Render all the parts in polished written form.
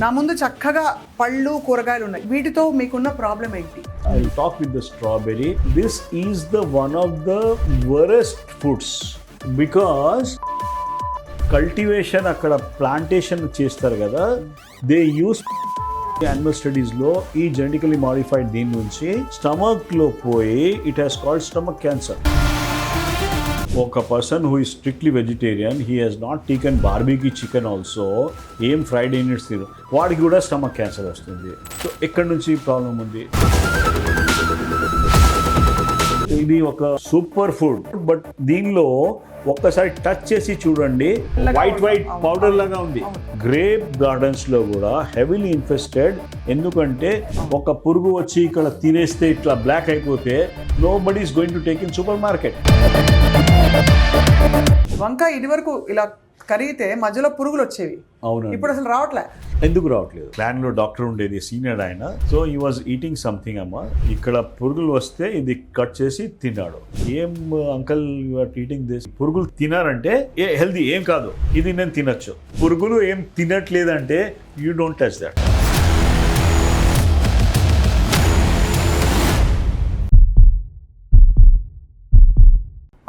నా ముందు చక్కగా పళ్ళు కూరగాయలు ఉన్నాయి. వీటితో మీకున్న ప్రాబ్లం ఏంటి? I'll talk with the strawberry. This is the one of the worst foods because cultivation అక్కడ ప్లాంటేషన్ చేస్తారు కదా, దే యూస్ యానిమల్ స్టడీస్లో ఈ జెనెటికలీ మాడిఫైడ్ దీని నుంచి స్టమక్లో పోయి it has called stomach cancer. ఒక person who is strictly vegetarian, he has not taken barbecue chicken also, ఏం ఫ్రైడ్ యూనిట్స్ తిరు, వాడికి కూడా స్టమక్ క్యాన్సర్ వస్తుంది. సో ఎక్కడి నుంచి ప్రాబ్లం ఉంది? ఇది ఒక సూపర్ ఫుడ్, బట్ దీనిలో ఒక్కసారి టచ్ చేసి చూడండి, వైట్ పౌడర్ లాగా ఉంది. గ్రేప్ గార్డెన్స్ లో కూడా హెవీలీ ఇన్ఫెస్టెడ్. ఎందుకంటే ఒక పురుగు వచ్చి ఇక్కడ తినేస్తే ఇట్లా బ్లాక్ అయిపోతే nobody is going to take in supermarket. వంకాయ ఇది వరకు ఇలా కరిగితే మధ్యలో పురుగులు వచ్చేవి, అవును. ఇప్పుడు అసలు రావట్లే. ఎందుకు రావట్లేదు? ప్లాన్ లో డాక్టర్ ఉండేది, సీనియర్ ఆయన. సో ఈ వాజ్ ఈటింగ్ సంథింగ్ అమ్మ, ఇక్కడ పురుగులు వస్తే ఇది కట్ చేసి తిన్నాడు. ఏం uncle you are eating this? పురుగులు తినారంటే హెల్దీ ఏం కాదు, ఇది నేను తినొచ్చు. పురుగులు ఏం తినట్లేదంటే యూ డోంట్ టచ్ దట్.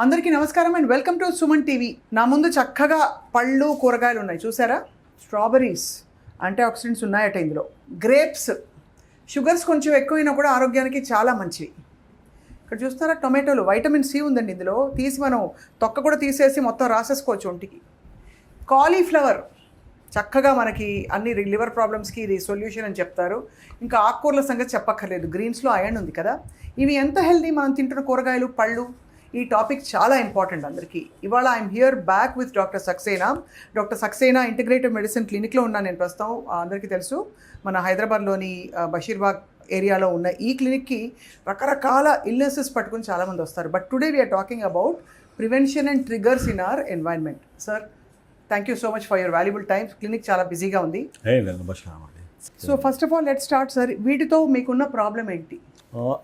అందరికీ నమస్కారం and welcome to Suman TV. నా ముందు చక్కగా పళ్ళు కూరగాయలు ఉన్నాయి, చూసారా? స్ట్రాబెర్రీస్, యాంటీ ఆక్సిడెంట్స్ ఉన్నాయట ఇందులో. గ్రేప్స్, షుగర్స్ కొంచెం ఎక్కువైనా కూడా ఆరోగ్యానికి చాలా మంచివి. ఇక్కడ చూస్తారా టొమాటోలు, వైటమిన్ సి ఉందండి ఇందులో. తీసి మనం తొక్క కూడా తీసేసి మొత్తం రాసేసుకోవచ్చు ఒంటికి. కాలీఫ్లవర్ చక్కగా మనకి అన్ని లివర్ ప్రాబ్లమ్స్కి ఇది సొల్యూషన్ అని చెప్తారు. ఇంకా ఆకుకూరల సంగతి చెప్పక్కర్లేదు, గ్రీన్స్లో ఐరన్ ఉంది కదా. ఇవి ఎంత హెల్దీ మనం తింటున్న కూరగాయలు, పళ్ళు. ఈ టాపిక్ చాలా ఇంపార్టెంట్ అందరికీ. ఇవాళ I'm here back with doctor Saxena. Doctor Saxena integrative medicine క్లినిక్లో ఉన్నాను నేను ప్రస్తుతం. అందరికీ తెలుసు, మన హైదరాబాద్లోని బషీర్బాగ్ ఏరియాలో ఉన్న ఈ క్లినిక్కి రకరకాల ఇల్నెసెస్ పట్టుకుని చాలామంది వస్తారు. But today we are talking about prevention and triggers in our environment. Sir, thank you so much for your valuable time. Clinic చాలా బిజీగా ఉంది. So first of all let's start sir. వీటితో మీకున్న ప్రాబ్లం ఏంటి?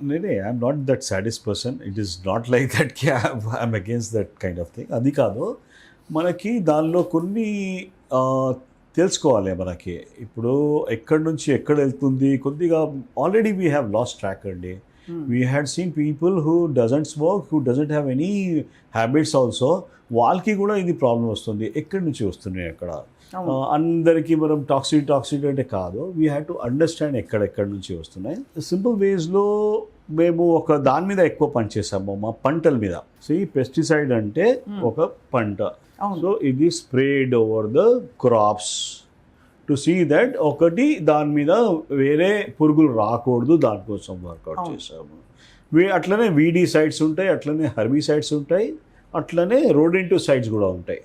నేనే I'm not that saddest person. It is not like that కి I'm against that kind of thing. అది కాదు, మనకి దానిలో కొన్ని తెలుసుకోవాలి. మనకి ఇప్పుడు ఎక్కడి నుంచి ఎక్కడ వెళ్తుంది కొద్దిగా already we have lost track అండి. We had seen people who doesn't smoke, who doesn't have any habits also, వాళ్ళకి కూడా ఇది ప్రాబ్లం వస్తుంది. ఎక్కడి నుంచి వస్తున్నాయి అక్కడ? అందరికీ మనం టాక్సిక్ అంటే కాదు, వీ హ్యావ్ టు అండర్స్టాండ్ ఎక్కడెక్కడి నుంచి వస్తున్నాయి. సింపుల్ వేస్లో మేము ఒక దాని మీద ఎక్కువ పనిచేసాము, మా పంటల మీద. సో ఈ పెస్టిసైడ్ అంటే ఒక పంట, సో ఇది spread over the crops to see that ఒకటి దాని మీద వేరే పురుగులు రాకూడదు, దానికోసం వర్కౌట్ చేసాము. అట్లనే వీడిసైడ్స్ ఉంటాయి, అట్లనే హెర్బిసైడ్స్ ఉంటాయి, అట్లనే రోడెంటిసైడ్స్ కూడా ఉంటాయి.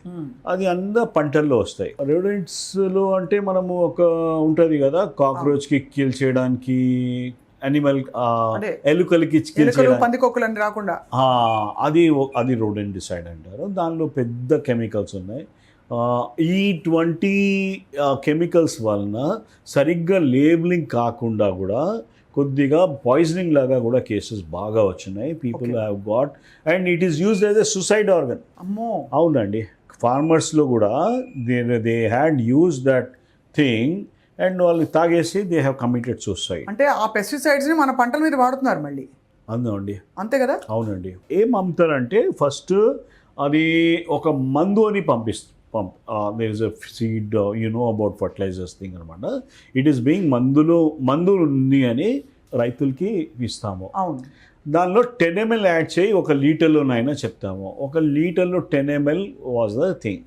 అది అంతా పంటల్లో వస్తాయి. రోడెంట్స్లో అంటే మనము ఒక ఉంటుంది కదా, కాక్రోచ్కి కిల్ చేయడానికి, అనిమల్ ఎలుకలకి కిల్ చేయడానికి, పందికొక్కులని రాకుండా, అది రోడెంటిసైడ్ అంటారు. దానిలో పెద్ద కెమికల్స్ ఉన్నాయి. ఈ 20 కెమికల్స్ వలన సరిగ్గా లేబులింగ్ కాకుండా కూడా కొద్దిగా పాయిజనింగ్ లాగా కూడా కేసెస్ బాగా వచ్చినాయి. People have got and it is used as a suicide organ. అవునండి, ఫార్మర్స్లో కూడా they had use that thing and వాళ్ళు తాగేసి దే హ్యావ్ కమిటెడ్ సూసైడ్. అంటే ఆ పెస్టిసైడ్స్ని మన పంటల మీద వాడుతున్నారు మళ్ళీ. అవునండి, అంతే కదా. అవునండి. ఏం అమ్ముతారంటే ఫస్ట్ అది ఒక మందు అని there is a seed, you know about fertilizers thing అనమాట. ఇట్ ఈస్ బీయింగ్ మందులు ఉంది అని రైతులకి ఇస్తాము. దానిలో 10 ml యాడ్ చేయి, 1 లీటర్లోనైనా చెప్తాము. 1 లీటర్లో 10 ml వాజ్ ద థింగ్.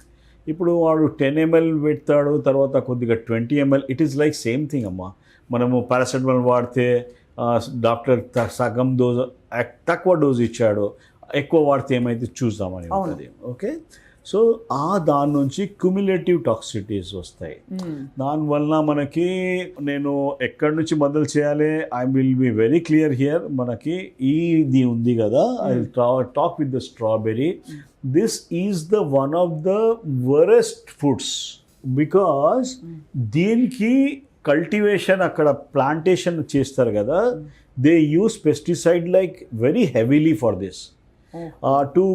ఇప్పుడు వాడు 10 ml పెడతాడు, తర్వాత కొద్దిగా 20 ml. It is like same thing అమ్మా. మనము పారాసెటమాల్ వాడితే డాక్టర్ సగం డోస్, తక్కువ డోస్ ఇచ్చాడు, ఎక్కువ వాడితే ఏమైతే చూద్దామని ఉంటుంది. ఓకే, సో దాని నుంచి క్యుములేటివ్ టాక్సిటీస్ వస్తాయి. దానివల్ల మనకి నేను ఎక్కడి నుంచి మందులు చేయాలి, I will be very clear here. మనకి ఇది ఉంది కదా, I will talk with the strawberry. This is the one of the worst foods because దీనికి కల్టివేషన్ అక్కడ ప్లాంటేషన్ చేస్తారు కదా, they use pesticide like very heavily for this to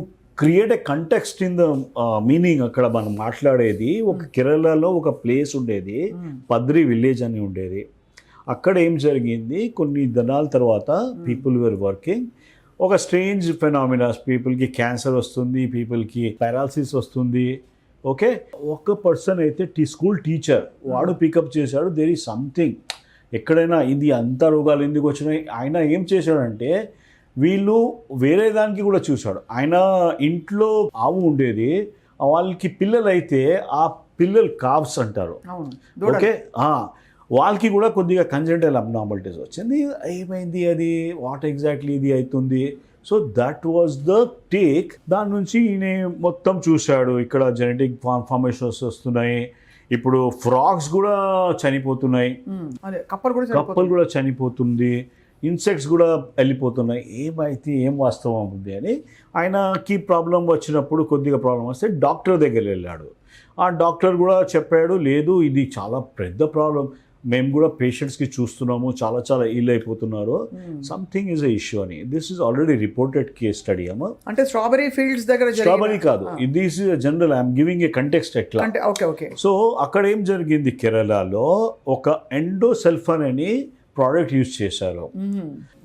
create a context in the meaning. అక్కడ మనం మాట్లాడేది ఒక కేరళలో ఒక ప్లేస్ ఉండేది, పద్రి విలేజ్ అని ఉండేది. అక్కడ ఏం జరిగింది, కొన్ని దినాల తర్వాత పీపుల్ వేర్ వర్కింగ్, ఒక స్ట్రేంజ్ ఫెనామినాస్, పీపుల్కి క్యాన్సర్ వస్తుంది, పీపుల్కి పారాలసిస్ వస్తుంది. ఓకే, ఒక పర్సన్ అయితే స్కూల్ టీచర్ వాడు పికప్ చేశాడు, దేర్ ఈజ్ సంథింగ్ ఎక్కడైనా ఇది అంత రోగాలు ఎందుకు వచ్చినాయి. ఆయన ఏం చేశాడంటే వీళ్ళు వేరే దానికి కూడా చూశాడు. ఆయన ఇంట్లో ఆవు ఉండేది, వాళ్ళకి పిల్లలు అయితే ఆ పిల్లలు కావ్స్ అంటారు. ఓకే, వాళ్ళకి కూడా కొద్దిగా కంజెంటల్ అబ్నార్మాలిటీస్ వచ్చింది. ఏమైంది అది, వాట్ ఎగ్జాక్ట్లీ ఇది అవుతుంది. So that was the take. దాని నుంచి ఈయన మొత్తం చూశాడు, ఇక్కడ జెనెటిక్ ఫార్మేషన్స్ వస్తున్నాయి, ఇప్పుడు ఫ్రాగ్స్ కూడా చనిపోతున్నాయి, కప్పలు కూడా చనిపోతుంది, ఇన్సెక్ట్స్ కూడా వెళ్ళిపోతున్నాయి, ఏమైతే ఏం వాస్తవం ఉంది అని ఆయనకి ప్రాబ్లం వచ్చినప్పుడు, కొద్దిగా ప్రాబ్లం వస్తే డాక్టర్ దగ్గర వెళ్ళాడు. ఆ డాక్టర్ కూడా చెప్పాడు, లేదు ఇది చాలా పెద్ద ప్రాబ్లం, మేము కూడా పేషెంట్స్కి చూస్తున్నాము, చాలా చాలా ఇల్ అయిపోతున్నారు, సంథింగ్ ఈజ్ ఎ ఇష్యూ అని. This is already reported case study అమ్మా. అంటే స్ట్రాబెరీ ఫీల్డ్స్ దగ్గర, స్ట్రాబెరీ కాదు, this is general, I'm giving a context ఎట్లా. సో అక్కడ ఏం జరిగింది, కేరళలో ఒక ఎండోసల్ఫాన్ అని ప్రోడక్ట్ యూజ్ చేశారు.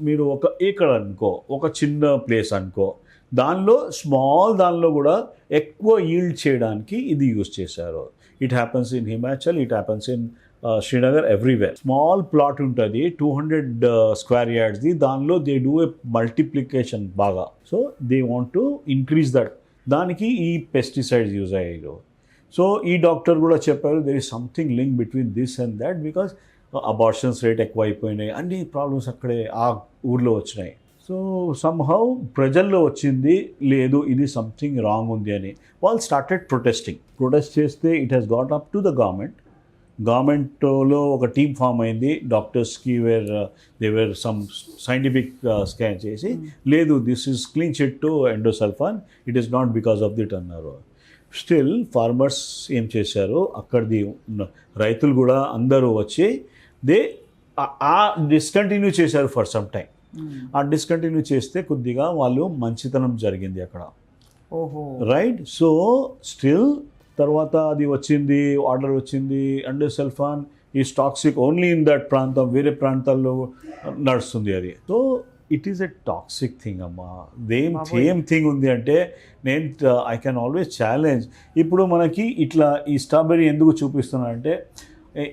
మీరు ఒక ఏకర్ అనుకో, ఒక చిన్న ప్లేస్ అనుకో, దానిలో కూడా ఎక్కువ ఈల్డ్ చేయడానికి ఇది యూజ్ చేశారు. It happens in Himachal, it happens in Srinagar, everywhere. Small plot ఉంటుంది, 200 స్క్వేర్ యార్డ్స్ది, దానిలో దే డూ ఏ మల్టిప్లికేషన్ బాగా. So they want to increase that, దానికి ఈ పెస్టిసైడ్స్ యూజ్ అయ్యారు. సో ఈ డాక్టర్ కూడా చెప్పారు, there is something link between this and that, because abortions rate ఎక్కువ అయిపోయినాయి, అన్ని ప్రాబ్లమ్స్ అక్కడే ఆ ఊర్లో వచ్చినాయి. సో సమ్హౌ ప్రజల్లో వచ్చింది, లేదు ఇది సంథింగ్ రాంగ్ ఉంది అని. వాళ్ళు స్టార్టెడ్ ప్రొటెస్ట్ చేస్తే it has got up to the గవర్నమెంట్లో ఒక టీమ్ ఫామ్ అయింది. డాక్టర్స్కి they were some scientific scan చేసి, లేదు this is clean chit to endosulfan, it is not because of that అన్నారు. స్టిల్ ఫార్మర్స్ ఏం చేశారు, అక్కడిది రైతులు కూడా అందరూ వచ్చి ఆ డిస్కంటిన్యూ చేశారు ఫర్ సమ్ టైం. ఆ డిస్కంటిన్యూ చేస్తే కొద్దిగా వాళ్ళు మంచితనం జరిగింది అక్కడ, రైట్. సో స్టిల్ తర్వాత అది వచ్చింది, ఆర్డర్ వచ్చింది, endosulfan is toxic only in that ప్రాంతం, వేరే ప్రాంతాల్లో నడుస్తుంది అది. So it is a toxic thing అమ్మా. సేమ్ థింగ్ ఉంది అంటే ఐ కెన్ ఆల్వేస్ ఛాలెంజ్. ఇప్పుడు మనకి ఇట్లా ఈ స్ట్రాబెర్రీ ఎందుకు చూపిస్తున్నా అంటే,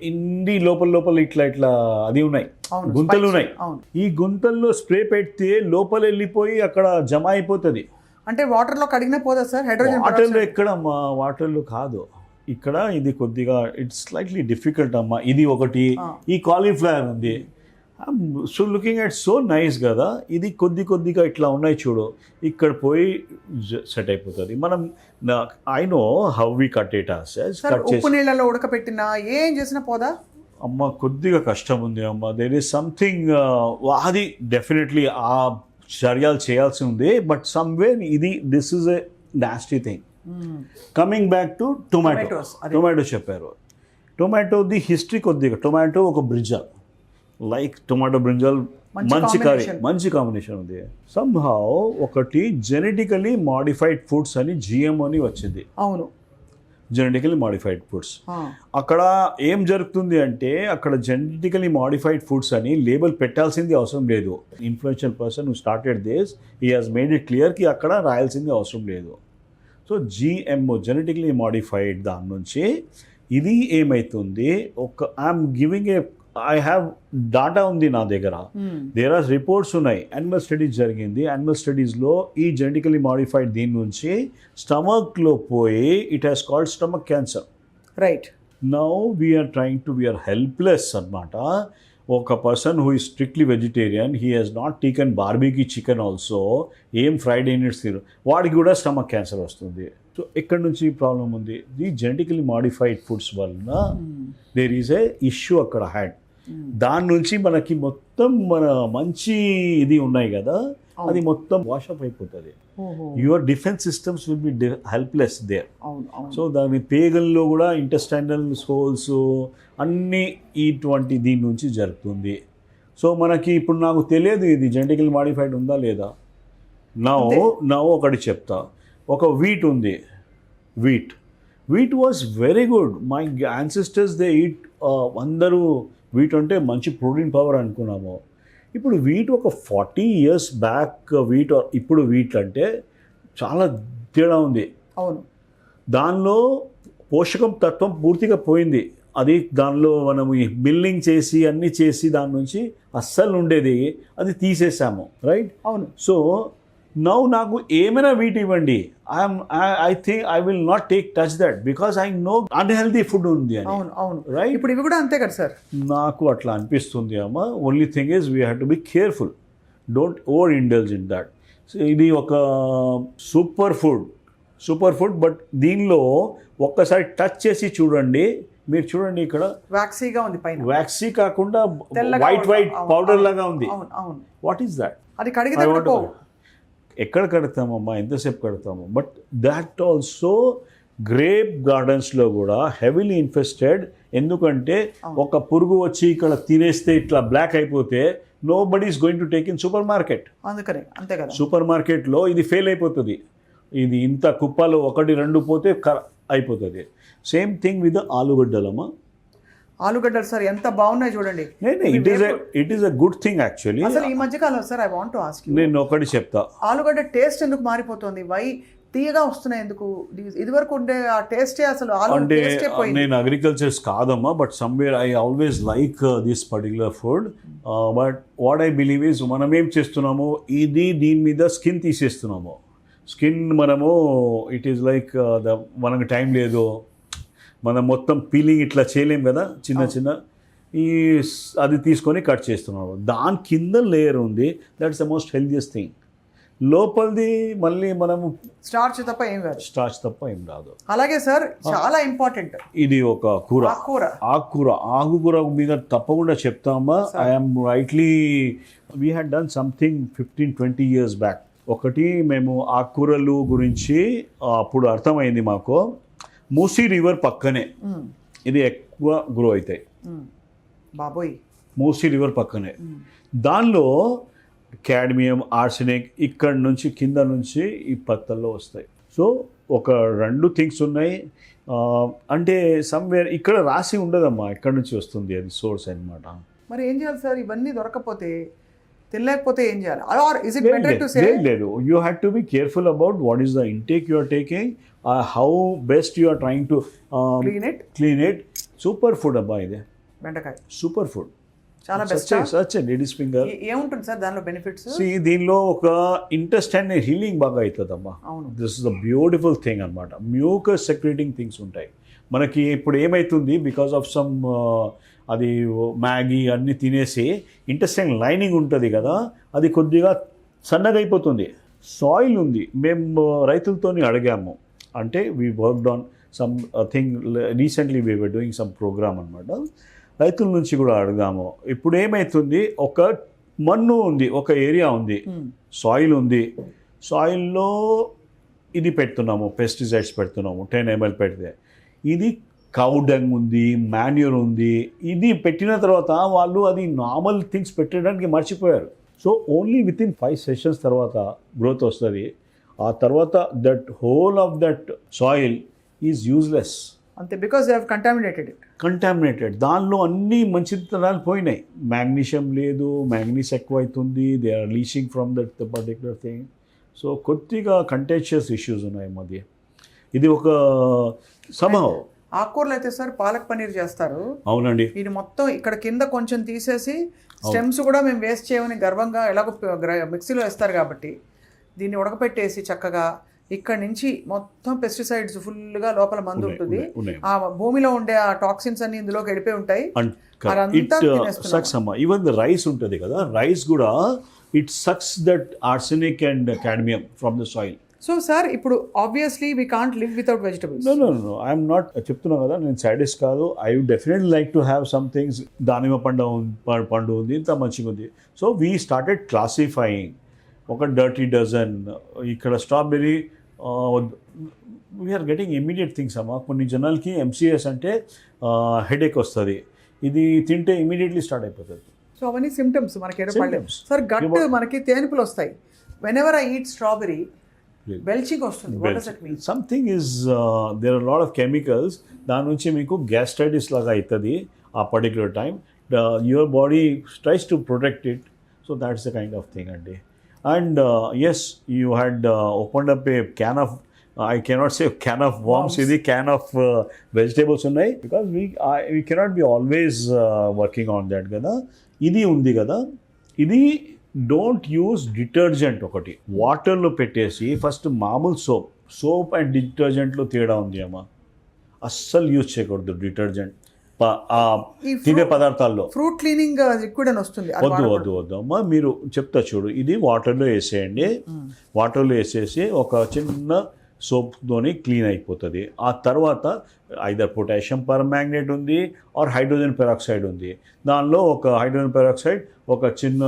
ఇన్ని లోపల ఇట్లా అది ఉన్నాయి, గుంతలు ఉన్నాయి. ఈ గుంతల్లో స్ప్రే పెడితే లోపల వెళ్ళిపోయి అక్కడ జమ అయిపోతుంది. అంటే వాటర్లో కడిగినా పోదా సార్? హైడ్రోజన్ వాటర్లో ఎక్కడమ్మా, వాటర్లో కాదు. ఇక్కడ ఇది కొద్దిగా ఇట్స్ స్లైట్లీ డిఫికల్ట్ అమ్మా. ఇది ఒకటి, ఈ కాలీఫ్లవర్ ఉంది, so looking at so nice కదా, ఇది కొద్దిగా ఇట్లా ఉన్నాయి చూడు, ఇక్కడ పోయి సెట్ అయిపోతుంది. మనం I know how we cut it ఉప్పు నీళ్ళలో ఉడకపెట్టినా ఏం చేసినా పోదా అమ్మ? కొద్దిగా కష్టం ఉంది అమ్మ. దేర్ ఈస్ సంథింగ్, అది డెఫినెట్లీ ఆ చర్యలు చేయాల్సి ఉంది. But somewhere this is a nasty thing. Coming back to tomato చెప్పారు. టొమాటోది హిస్టరీ కొద్దిగా, టొమాటో ఒక బ్రింజాల్, లైక్ టొమాటో బ్రింజాల్ మంచి కాంబినేషన్ ఉంది. సమ్హౌ ఒకటి జెనెటికలీ మాడిఫైడ్ ఫుడ్స్ అని జిఎంఓ అని వచ్చింది. అవును, జెనెటికలీ మాడిఫైడ్ ఫుడ్స్. అక్కడ ఏం జరుగుతుంది అంటే, అక్కడ జెనెటికలీ మాడిఫైడ్ ఫుడ్స్ అని లేబుల్ పెట్టాల్సింది అవసరం లేదు. Influential person who started this, he has made it clear కి అక్కడ రాయాల్సింది అవసరం లేదు. సో జిఎంఓ, జెనెటికలీ మాడిఫైడ్, దాని నుంచి ఇది ఏమవుతుంది, I'm giving I have data ఉంది నా దగ్గర, దేర్ ఆర్ రిపోర్ట్స్ ఉన్నాయి, యానిమల్ స్టడీస్ జరిగింది. యానిమల్ స్టడీస్లో ఈ జెనెటికలీ మాడిఫైడ్ దీని నుంచి స్టమక్లో పోయి it has called stomach cancer, right. Now we're helpless అనమాట. ఒక person who is strictly vegetarian, he has not taken barbecue chicken also, ఏం ఫ్రైడ్ యూనిట్స్ తిరు, వాడికి కూడా స్టమక్ క్యాన్సర్ వస్తుంది. సో ఎక్కడి నుంచి ప్రాబ్లం ఉంది, ది జెనెటికలీ మాడిఫైడ్ ఫుడ్స్ వలన దేర్ ఈజ్ ఏ ఇష్యూ అక్కడ హ్యాడ్. దాని నుంచి మనకి మొత్తం మన మంచి ఇది ఉన్నాయి కదా, అది మొత్తం వాషప్ అయిపోతుంది. Your defence systems will be helpless there. So దాని పేగల్లో కూడా ఇంటెస్టైనల్ హోల్స్ అన్నీ ఇటువంటి దీని నుంచి జరుగుతుంది. సో మనకి ఇప్పుడు నాకు తెలియదు ఇది జెనెటికల్ మాడిఫైడ్ ఉందా లేదా. నా ఒకటి చెప్తా, ఒక వీట్ ఉంది, wheat was very good. My ancestors they eat, అందరూ వీట్ అంటే మంచి ప్రోటీన్ పవర్ అనుకున్నాము. ఇప్పుడు వీట్ ఒక 40 years బ్యాక్ వీట్ ఇప్పుడు వీట్ అంటే చాలా తేడా ఉంది. అవును, దానిలో పోషకం తత్వం పూర్తిగా పోయింది. అది దానిలో మనం ఈ మిల్లింగ్ చేసి అన్నీ చేసి దాని నుంచి అస్సలు ఉండేది అది తీసేసాము, రైట్? అవును. సో నౌ నాకు ఏమైనా వీట్ ఇవ్వండి, I think I will not take touch that because I know unhealthy food ఉంది అని. అవును, అవును, రైట్. ఇప్పుడు ఇవి కూడా అంతే కదా సార్? నాకు అట్లా అనిపిస్తుంది అమ్మ. Only thing is we have to be careful, don't over indulge in that. So ఇది ఒక సూపర్ ఫుడ్, బట్ దీనిలో ఒక్కసారి టచ్ చేసి చూడండి, మీరు చూడండి ఇక్కడ వ్యాక్సీగా ఉంది పైన. వ్యాక్సీ కాకుండా తెల్లగా వైట్ అవును, పౌడర్ అవును, లాగా ఉంది. అవును, అవును. What is that? అది కడిగితే కూడా పోవు. ఎక్కడ కడతామమ్మా, ఎంతసేపు కడతాము? బట్ దాట్ ఆల్సో గ్రేప్ గార్డెన్స్లో కూడా హెవీలీ ఇన్ఫెస్టెడ్. ఎందుకంటే ఒక పురుగు వచ్చి ఇక్కడ తినేస్తే ఇట్లా బ్లాక్ అయిపోతే nobody is going to take in supermarket. అందుకనే అంతే కదా, సూపర్ మార్కెట్లో ఇది ఫెయిల్ అయిపోతుంది. ఇది ఇంత కుప్పలు 1-2 పోతే అయిపోతుంది. సేమ్ థింగ్ విత్ ఆలుగడ్డలమ్మా. ఆలుగడ్డలు సార్ ఎంత బాగున్నాయి చూడండి. It is a good thing actually. అసలు ఈ మధ్య కాలం sir I want to ask you, నేను ఒకటి చెప్తా, ఆలుగడ్డ టేస్ట్ ఎందుకు మారిపోతుంది? వై తీయగా వస్తున్నాయి ఎందుకు? ఇదివరకు ఉండే ఆ టేస్టే అసలు అంటే టేస్టే పోయింది. నేను అగ్రికల్చర్స్ కాదమ్మా, but somewhere I always like this particular food. But what I believe is మనం ఏం చేస్తున్నాము, దీని మీద స్కిన్ తీసేస్తున్నాము. స్కిన్ మనము ఇట్ ఈస్ లైక్ మనకు టైం లేదు, మనం మొత్తం పీలింగ్ ఇట్లా చేయలేం కదా, చిన్న అది తీసుకొని కట్ చేస్తున్నాము. దాని కింద లేయర్ ఉంది, that's the most healthiest thing. లోపలిది మళ్ళీ మనము స్టార్చ్ తప్ప ఏం రాదు. అలాగే సార్ చాలా ఇంపార్టెంట్, ఇది ఒక ఆకుకూర మీద తప్పకుండా చెప్తామా. I'm rightly we had done something 15-20 years back. ఒకటి మేము ఆకుకూరలు గురించి అప్పుడు అర్థమైంది మాకు. మూసీ రివర్ పక్కనే ఇది ఎక్కువ గ్రో అవుతాయి బాబోయ్. మూసీ రివర్ పక్కనే దానిలో క్యాడ్మియం, ఆర్సెనిక్ ఇక్కడ నుంచి కింద నుంచి ఈ పత్తల్లో వస్తాయి. సో ఒక 2 థింగ్స్ ఉన్నాయి. అంటే సమ్వేర్ ఇక్కడ రాసి ఉండదమ్మా ఎక్కడి నుంచి వస్తుంది అది సోర్స్ అన్నమాట. మరి ఏం చేయాలి సార్ ఇవన్నీ దొరకకపోతే, తినలేకపోతే ఏం చేయాలి? Or is it better to say లేదు, you have to be careful about what is the intake you are taking, how best you are trying to clean it. Super food అబ్బా ఇది, బెండకాయ సూపర్ ఫుడ్, చాలా best. Such ladies finger. ఏముంటుంది sir దానిలో benefits? దీనిలో ఒక intestine healing బాగా అవుతుందమ్మా. This is the beautiful thing అనమాట. మ్యూకస్ సెక్రేటింగ్ థింగ్స్ ఉంటాయి మనకి. ఇప్పుడు ఏమవుతుంది, బికాస్ ఆఫ్ సమ్ అది మ్యాగీ అన్నీ తినేసి ఇంటెస్టైన్ లైనింగ్ ఉంటుంది కదా, అది కొద్దిగా సన్నగా అయిపోతుంది. సాయిల్ ఉంది, మేము రైతులతో అడిగాము. అంటే we worked on something recently we were doing some program అనమాట. రైతుల నుంచి కూడా అడిగాము. ఇప్పుడు ఏమవుతుంది, ఒక మన్ను ఉంది, ఒక ఏరియా ఉంది, సాయిల్ ఉంది. సాయిల్లో ఇది పెడుతున్నాము, పెస్టిసైడ్స్ పెడుతున్నాము, 10 ml పెడితే. ఇది కౌ డంగ్ ఉంది, మాన్యూర్ ఉంది. ఇది పెట్టిన తర్వాత వాళ్ళు అది నార్మల్ థింగ్స్ పెట్టడానికి మర్చిపోయారు. సో ఓన్లీ వితిన్ 5 sessions తర్వాత గ్రోత్ వస్తుంది. ఆ తర్వాత that whole of that soil is useless అంతే, బికాస్ దే హావ్ కంటామినేటెడ్. దానిలో అన్ని మంచితనాలు పోయినాయి. మ్యాగ్నీషియం లేదు, మ్యాంగనీస్ ఎక్కువ అవుతుంది, they are leaching from that particular thing. So కొద్దిగా కంటెన్షియస్ ఇష్యూస్ ఉన్నాయి మధ్య. ఇది ఒక సమయం. ఆకుకూరలు అయితే సార్ పాలక్ పన్నీర్ చేస్తారు. అవునండి. ఇది మొత్తం ఇక్కడ కింద కొంచెం తీసేసి స్టెమ్స్ కూడా మేము వేస్ట్ చేయమని గర్వంగా ఎలాగో మిక్సీలో వేస్తారు కాబట్టి దీన్ని ఉడకపెట్టేసి చక్కగా ఇక్కడ నుంచి మొత్తం పెస్టిసైడ్స్ ఫుల్గా లోపల మందు ఉంటుంది. ఆ భూమిలో ఉండే ఆ టాక్సిన్స్ అన్ని ఇందులోకి వెళ్ళిపోయి ఉంటాయి. ఈవెన్ ద రైస్ ఉంటుంది కదా, రైస్ కూడా it sucks that arsenic and cadmium from the soil. So sir ఇప్పుడు obviously we can't live without vegetables. No I'm not చెప్తున్నా కదా, నేను సాటిస్ కాదు. I would definitely like to have some things. దానిమ్మ పండు ఉంది, ఇంత మంచిగా ఉంది. So we started classifying. ఒక డర్టీ డజన్, ఇక్కడ strawberry, we are getting immediate things అమ్మా. కొన్ని జనాలకి ఎంసీఎస్ అంటే హెడేక్ వస్తుంది, ఇది తింటే ఇమీడియట్లీ స్టార్ట్ అయిపోతుంది. సో అవన్నీ సిమ్టమ్స్ మనకి ఏర్పడలేదు సార్. గట్ మనకి తేనుపులు వస్తాయి. Whenever I eat strawberry belching వస్తుంది. What does it mean? Something is there are lot of chemicals. దాని నుంచి మీకు గ్యాస్ట్రైటిస్ లాగా అవుతుంది ఆ particular time. Your body tries to protect it. So that's the kind of thing అండి. And yes, you had opened up a can of, I cannot say can of worms, ఇది can of vegetables ఉన్నాయి, because we cannot be always working on that కదా. ఇది ఉంది కదా, ఇది don't use detergent. ఒకటి వాటర్లో పెట్టేసి ఫస్ట్ మామూలు సోప్ అండ్ డిటర్జెంట్లో తేడా ఉంది అమ్మా. అస్సలు యూజ్ చేయకూడదు డిటర్జెంట్ తినే పదార్థాల్లో. ఫ్రూట్ క్లీనింగ్ లిక్విడ్ అని వస్తుంది. వద్దు అమ్మా. మీరు చెప్తా చూడు, ఇది వాటర్లో వేసేయండి. వాటర్లో వేసేసి ఒక చిన్న సోప్తోని క్లీన్ అయిపోతుంది. ఆ తర్వాత ఐదర్ పొటాషియం పర్మాంగనేట్ ఉంది ఆర్ హైడ్రోజన్ పెరాక్సైడ్ ఉంది. దానిలో ఒక హైడ్రోజన్ పెరాక్సైడ్ ఒక చిన్న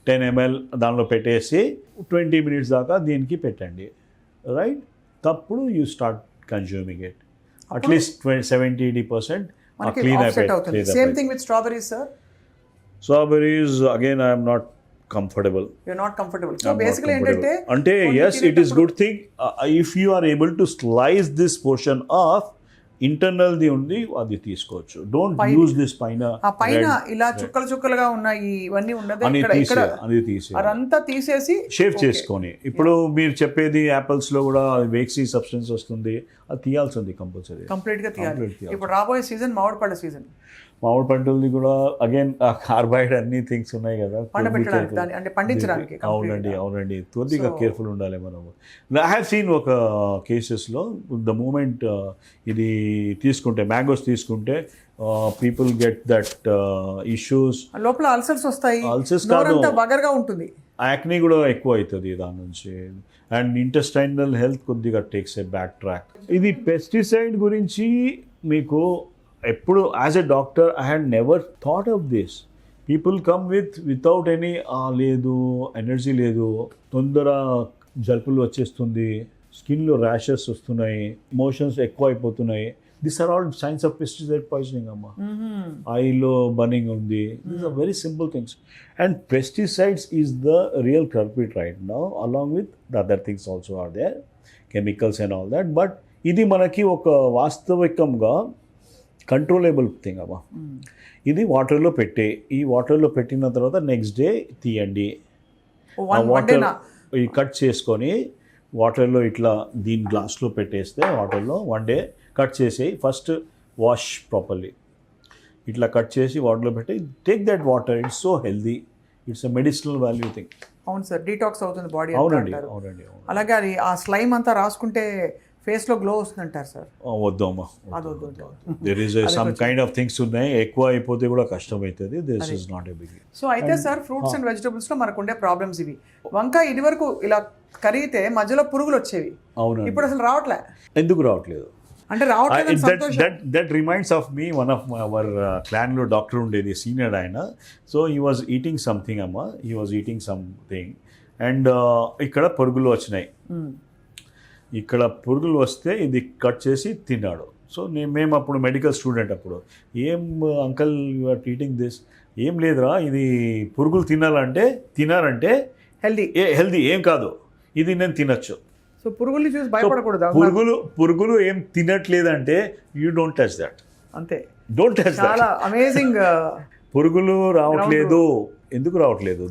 10 ml దానిలో పెట్టేసి 20 minutes దాకా దీనికి పెట్టండి, రైట్? తప్పుడు you start consuming it. At least 70-80% clean అయిపోయింది. Same thing with strawberries sir. Strawberries again I'm not comfortable. You're not comfortable. So basically ante yes, it is good thing if you are able to slice this portion off. Internal the ఉంది, అది తీసుకోవచ్చు. Don't use this పైన ఇలా చుక్కలు చుక్కలుగా ఉన్నాయి ఇవన్నీ ఉన్నది అది తీసి అదంతా తీసేసి షేవ్ చేసుకొని. ఇప్పుడు మీరు చెప్పేది యాపిల్స్ లో కూడా వేక్సీ సబ్స్టెన్స్ వస్తుంది, అది తీయాల్సింది కంపల్సరీ, కంప్లీట్ గా తీయాలి. ఇప్పుడు రాబోయే సీజన్ మామిడి పళ్ళ సీజన్. మామిడి పంటలది కూడా అగైన్ కార్బైడ్ అన్ని థింగ్స్ ఉన్నాయి కదా పండించడానికి. అవునండి కొద్దిగా కేర్ఫుల్ ఉండాలి మనము. ఐ హ్యావ్ సీన్ ఒక కేసెస్లో ద మూమెంట్ ఇది తీసుకుంటే, మ్యాంగోస్ తీసుకుంటే పీపుల్ గెట్ దట్ ఇష్యూస్, లోపల అల్సర్స్ వస్తాయి. అల్సర్స్ బగర్గా ఉంటుంది, యాక్నీ కూడా ఎక్కువ అవుతుంది దాని నుంచి. అండ్ ఇంటెస్టైనల్ హెల్త్ కొద్దిగా టేక్స్ ఏ బ్యాక్ ట్రాక్. ఇది పెస్టిసైడ్ గురించి మీకు ఎప్పుడు as a doctor I had never thought of this. People come without any లేదు, ఎనర్జీ లేదు, తొందర జలుపులు వచ్చేస్తుంది, స్కిన్లో ర్యాషెస్ వస్తున్నాయి, మోషన్స్ ఎక్కువ అయిపోతున్నాయి. This are all signs of pesticide poisoning అమ్మా. ఐలో బర్నింగ్ ఉంది. These are very simple things. And pesticides is the real culprit right now, along with the other things also are there, chemicals and all that. But ఇది మనకి ఒక వాస్తవికంగా controllable thing అమ్మా. ఇది వాటర్లో ఈ వాటర్లో పెట్టిన తర్వాత నెక్స్ట్ డే తీయండి. వాటర్ కట్ చేసుకొని వాటర్లో ఇట్లా దీని గ్లాస్లో పెట్టేస్తే వాటర్లో 1 day కట్ చేసి ఫస్ట్ వాష్ ప్రాపర్లీ. ఇట్లా కట్ చేసి వాటర్లో పెట్టి take that water. It's so healthy, it's a medicinal value thing. అవును సార్, డీటాక్స్ అవుతుంది బాడీ. అవునండి. అలాగే అది ఆ స్లైమ్ అంతా రాసుకుంటే ఫేస్ లో గ్లో వస్తుంది అంటారు సార్. వద్దు అమ్మా, there is some kind of things ఉన్నాయి, ఎక్కువ అయిపోతే కూడా కష్టం అవుతుంది. This is not a big. So అయితే సార్ ఫ్రూట్స్ అండ్ వెజిటబుల్స్ లో మనకు ఉండే ప్రాబ్లమ్స్ ఇవి. వంకాయ ఇది వరకు ఇలా కరిగితే మధ్యలో పురుగులు వచ్చేవి, అవును, ఇప్పుడు అసలు రావట్లే. ఎందుకు రావట్లేదు అంటే that reminds of me, one of our clan లో డాక్టర్ ఉండేది, సీనియర్ ఆయన. So he was eating something అమ్మా, he was eating something and ఇక్కడ పురుగులు వచ్చినాయి. ఇక్కడ పురుగులు వస్తే ఇది కట్ చేసి తిన్నాడు. సో మేము అప్పుడు మెడికల్ స్టూడెంట్, అప్పుడు ఏం uncle you are eating this, ఏం లేదురా ఇది పురుగులు తినారంటే హెల్దీ ఏం కాదు, ఇది నేను తినచ్చు. సో పురుగులు చూసి భయపడకూడదు. పురుగులు ఏం తినట్లేదంటే యూ డోంట్ టచ్ దట్, అంతే. Don't touch that. చాలా అమేజింగ్. పురుగులు రావట్లేదు. ఎందుకు రావట్లేదు?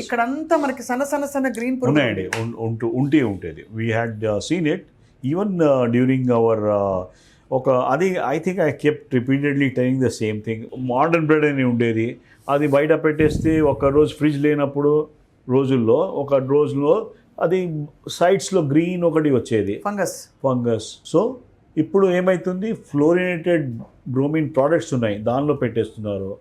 ఇక్కడంతా మనకి సన్న గ్రీన్ ఉన్నాయండి, ఉంటుంది. We had scene it even during hour ఒక అది I think I kept repeatedly telling the same thing. Modern bread అని ఉండేది, అది బయట పెట్టేస్తే ఒక రోజు ఫ్రిడ్జ్ లేనప్పుడు ఒక రోజులో అది సైడ్స్లో గ్రీన్ ఒకటి వచ్చేది, ఫంగస్. సో ఇప్పుడు ఏమవుతుంది, ఫ్లోరినేటెడ్ బ్రోమిన్ ప్రోడక్ట్స్ ఉన్నాయి, దానిలో పెట్టేస్తున్నారు.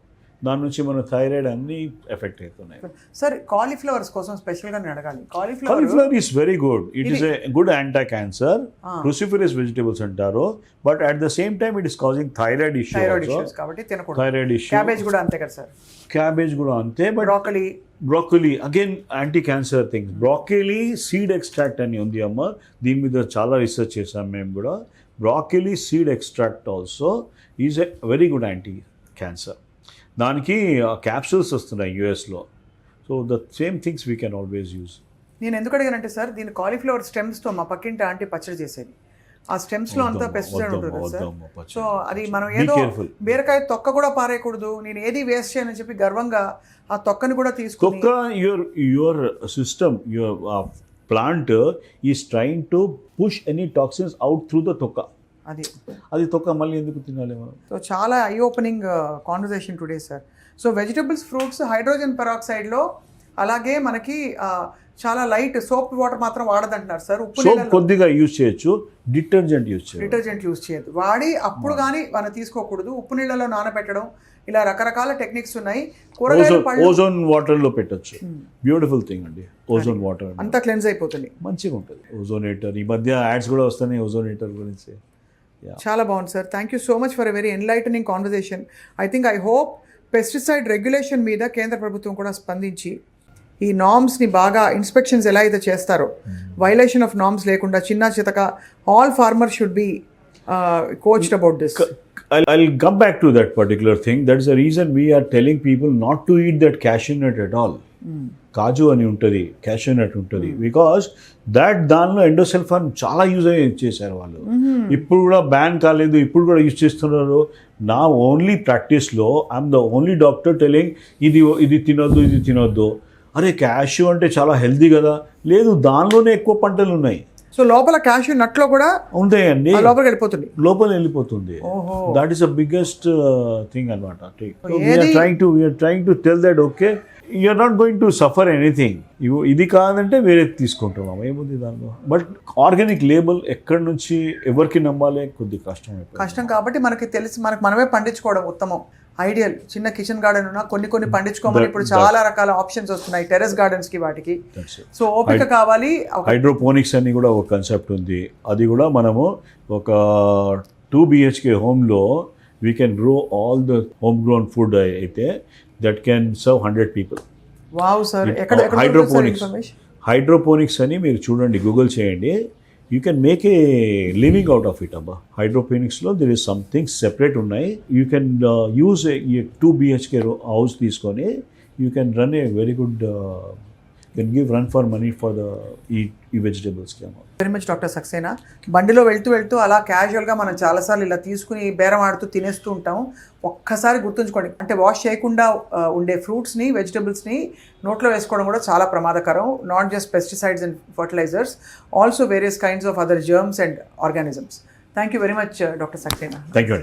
దాని నుంచి మన థైరాయిడ్ అన్ని ఎఫెక్ట్ అవుతున్నాయి. సార్ కాలీఫ్లవర్స్ కోసం స్పెషల్గా నేను అడగాలి. Cauliflower is very good, it is a good anti cancer, cruciferous vegetables అంటారు. But at the same time it is causing thyroid issues కాబట్టి తినకూడదు. Thyroid issue. క్యాబేజ్ కూడా అంతే కదా సార్? క్యాబేజ్ కూడా అంతే. But broccoli again anti cancer things. Broccoli seed extract అని ఉంది అమ్మ, దీని మీద చాలా రీసెర్చ్ చేసాం మేము కూడా. Broccoli seed extract also is a very good anti cancer. దానికి క్యాప్సూల్స్ వస్తున్నాయి యూఎస్లో. So the same things we can always use. నేను ఎందుకు అడిగానంటే సార్, దీని కాలీఫ్లవర్ స్టెమ్స్తో మా పక్కింటి ఆంటీ పచ్చడి చేసేది. ఆ స్టెమ్స్లో అంతా పెస్టిసైడ్ ఉంటుంది కదా సార్. సో అది మనం ఏదో బీరకాయ తొక్క కూడా పారేయకూడదు, నేను ఏది వేస్ట్ చేయనని చెప్పి గర్వంగా ఆ తొక్కని కూడా తీసుకుని. తొక్క your system, your plant is trying to push any toxins out through the తొక్క. అది తొక్క మళ్ళీ ఎందుకు తినాలి మనం? సో చాలా I opening conversation today sir. So vegetables, fruits hydrogen పెరాక్సైడ్లో, అలాగే మనకి చాలా లైట్ సోప్ వాటర్ మాత్రం వాడదంటున్నారు సార్. ఉప్పు సోప్ కొద్దిగా యూజ్ చేయొచ్చు, డిటర్జెంట్ యూజ్ చేయొద్దు. వాడి అప్పుడు కానీ మనం తీసుకోకూడదు. ఉప్పు నీళ్ళలో నానబెట్టడం, ఇలా రకరకాల టెక్నిక్స్ ఉన్నాయి. ఓజోన్ వాటర్ లో పెట్టచ్చు, బ్యూటిఫుల్ థింగ్ అండి. ఓజోన్ వాటర్ అంతా క్లెన్స్ అయిపోతుంది, మంచిగా ఉంటుంది. ఓజోనేటర్ ఈ మధ్య యాడ్స్ కూడా వస్తున్నాయి ఓజోనేటర్ గురించి. చాలా బాగుంది sir. Thank you so much for a very enlightening conversation. I hope pesticide regulation మీద కేంద్ర ప్రభుత్వం కూడా స్పందించి ఈ నామ్స్ని బాగా ఇన్స్పెక్షన్స్ ఎలా అయితే చేస్తారో, వైలేషన్ ఆఫ్ నామ్స్ లేకుండా చిన్న చితక all farmer should be coached about this. I'll come back to that particular thing. That is the reason we are telling people not to eat that cashew nut at all. కాజు అని ఉంటుంది, cashew నట్ ఉంటుంది, because దానిలో endosulfan చాలా use చేశారు వాళ్ళు. ఇప్పుడు కూడా ban కాలేదు, ఇప్పుడు కూడా యూజ్ చేస్తున్నారు. నా ఓన్లీ ప్రాక్టీస్లో I'm the only doctor telling ఇది తినొద్దు. అరే క్యాష్యూ అంటే చాలా హెల్తీ కదా, లేదు దానిలోనే ఎక్కువ పంటలు ఉన్నాయి. సో లోపల క్యాష్యూ నట్లో కూడా ఉంటాయండి, లోపల వెళ్ళిపోతుంది. That is the biggest thing అనమాట. We are trying to tell that okay you are not going to suffer anything. ఇది కాదంటే వేరే తీసుకుంటున్నాం, ఏముంది దానిలో. బట్ ఆర్గానిక్ లేబుల్ ఎక్కడి నుంచి ఎవరికి నమ్మాలి, కొద్దిగా కష్టం కాబట్టి మనకి తెలిసి మనమే పండించుకోవడం ఉత్తమం, ఐడియల్. చిన్న కిచెన్ గార్డెన్ ఉన్నా కొన్ని పండించుకోమని ఇప్పుడు చాలా రకాల ఆప్షన్స్ వస్తున్నాయి టెర్రస్ గార్డెన్స్ కి, వాటికి. సో ఓపిక కావాలి. హైడ్రోపోనిక్స్ అని కూడా ఒక కాన్సెప్ట్ ఉంది. అది కూడా మనము ఒక 2 BHK హోమ్లో we can grow all the home grown food అయితే that can serve 100 people. Wow sir, hydroponics అని మీరు చూడండి, గూగుల్ చేయండి. You can make a living out of it అబ్బా. హైడ్రోపోనిక్స్లో దిర్ ఇస్ సంథింగ్ సెపరేట్ ఉన్నాయి. You can use 2 BHK house తీసుకొని you can run a very good, can give run for money for the ఈ వెజిటేబుల్స్కి. Very much doctor Saxena. బండిలో వెళ్తూ అలా క్యాజువల్గా మనం చాలాసార్లు ఇలా తీసుకుని బేరం ఆడుతూ తినేస్తూ ఉంటాం. ఒక్కసారి గుర్తుంచుకోండి, అంటే వాష్ చేయకుండా ఉండే ఫ్రూట్స్ని, వెజిటబుల్స్ని నోట్లో వేసుకోవడం కూడా చాలా ప్రమాదకరం. Not just pesticides and fertilisers, also various kinds of other germs and organisms. Thank you very much doctor Saxena. Thank you.